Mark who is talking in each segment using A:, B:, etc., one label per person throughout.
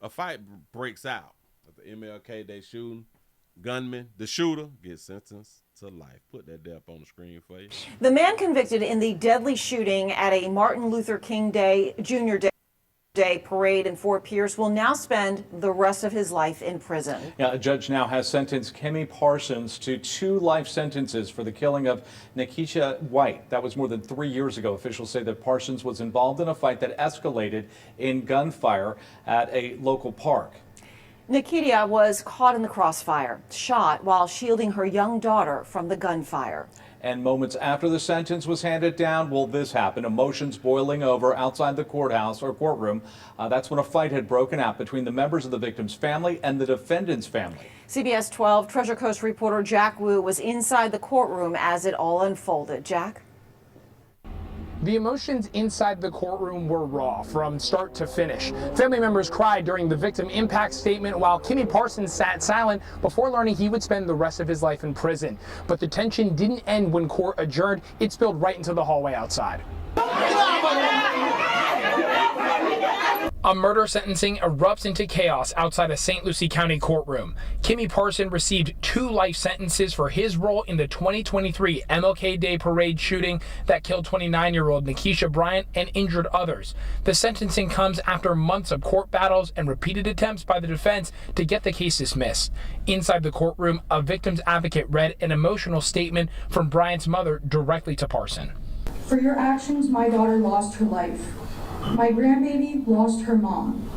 A: A fight breaks out at the MLK Day shooting. Gunman, the shooter, gets sentenced to life. Put that there up on the screen for you.
B: The man convicted in the deadly shooting at a Martin Luther King Day Jr. Day parade in Fort Pierce will now spend the rest of his life in prison.
C: Yeah, a judge now has sentenced Kimmy Parsons to 2 life sentences for the killing of Nikisha White. That was more than 3 years ago. Officials say that Parsons was involved in a fight that escalated in gunfire at a local park.
B: Nikitia was caught in the crossfire, shot while shielding her young daughter from the gunfire.
C: And moments after the sentence was handed down, well, this happened. Emotions boiling over outside the courthouse or courtroom. That's when a fight had broken out between the members of the victim's family and the defendant's family.
B: CBS 12 Treasure Coast reporter Jack Wu was inside the courtroom as it all unfolded. Jack?
D: The emotions inside the courtroom were raw from start to finish. Family members cried during the victim impact statement while Kimmy Parsons sat silent before learning he would spend the rest of his life in prison. But the tension didn't end when court adjourned. It spilled right into the hallway outside. A murder sentencing erupts into chaos outside a St. Lucie County courtroom. Kimmy Parsons received 2 life sentences for his role in the 2023 MLK Day parade shooting that killed 29-year-old Nikisha Bryant and injured others. The sentencing comes after months of court battles and repeated attempts by the defense to get the case dismissed. Inside the courtroom, a victim's advocate read an emotional statement from Bryant's mother directly to Parsons.
E: For your actions, my daughter lost her life. My grandbaby lost her mom.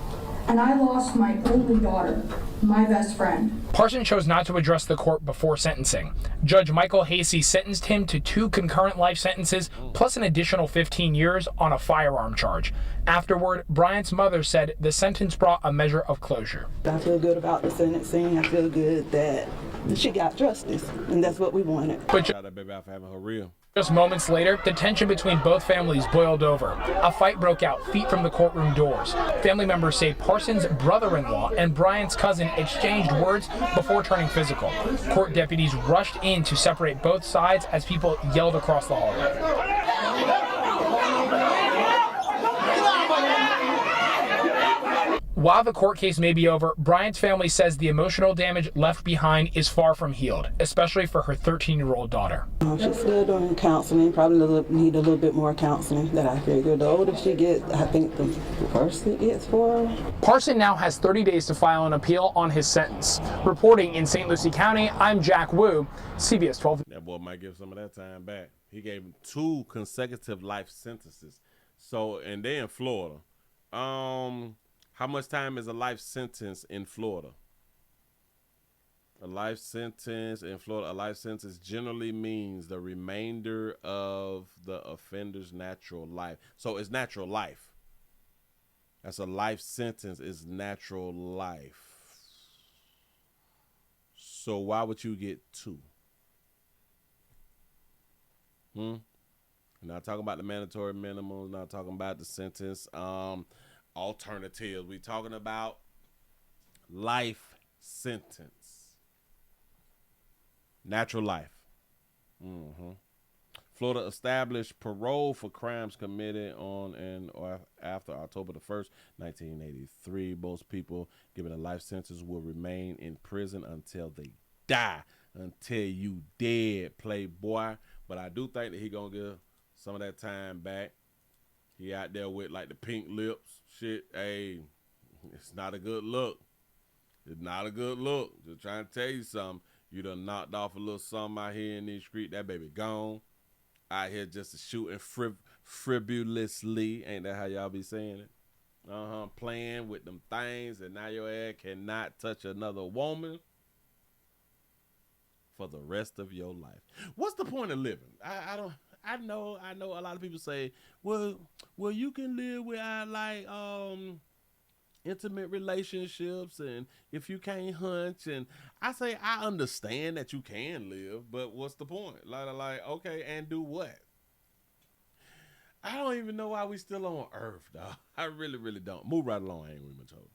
E: And I lost my only daughter, my best friend.
D: Parsons chose not to address the court before sentencing. Judge Michael Hasey sentenced him to 2 concurrent life sentences plus an additional 15 years on a firearm charge. Afterward, Bryant's mother said the sentence brought a measure of closure.
F: I feel good about the sentencing. I feel good that she got justice, and that's what we wanted.
A: But that baby out for having her real.
D: Just moments later, the tension between both families boiled over. A fight broke out feet from the courtroom doors. Family members say Parsons' brother-in-law and Bryant's cousin exchanged words before turning physical. Court deputies rushed in to separate both sides as people yelled across the hallway. While the court case may be over, Bryant's family says the emotional damage left behind is far from healed, especially for her 13-year-old daughter.
F: She's still doing counseling, probably need a little bit more counseling that I figure. The older she gets, I think the worse it gets for her.
D: Parsons now has 30 days to file an appeal on his sentence. Reporting in St. Lucie County, I'm Jack Wu, CBS 12.
A: That boy might give some of that time back. He gave him 2 consecutive life sentences. So, and they're in Florida. How much time is a life sentence in Florida? A life sentence in Florida, a life sentence generally means the remainder of the offender's natural life. So it's natural life. That's a life sentence, is natural life. So why would you get 2? Not talking about the mandatory minimums, not talking about the sentence alternatives. We talking about life sentence. Natural life. Florida established parole for crimes committed on and or after October the 1st, 1983. Most people given a life sentence will remain in prison until they die. Until you dead, playboy. But I do think that he gonna get some of that time back. He out there with like the pink lips shit. Hey, it's not a good look. It's not a good look. Just trying to tell you something. You done knocked off a little something out here in these streets. That baby gone. Out here just shooting frivolously. Ain't that how y'all be saying it? Playing with them things, and now your ass cannot touch another woman for the rest of your life. What's the point of living? I know a lot of people say, well, you can live without like intimate relationships, and if you can't hunt, and I say I understand that you can live, but what's the point? Like okay, and do what? I don't even know why we still on Earth, dog. I really don't. Move right along, I ain't really much over.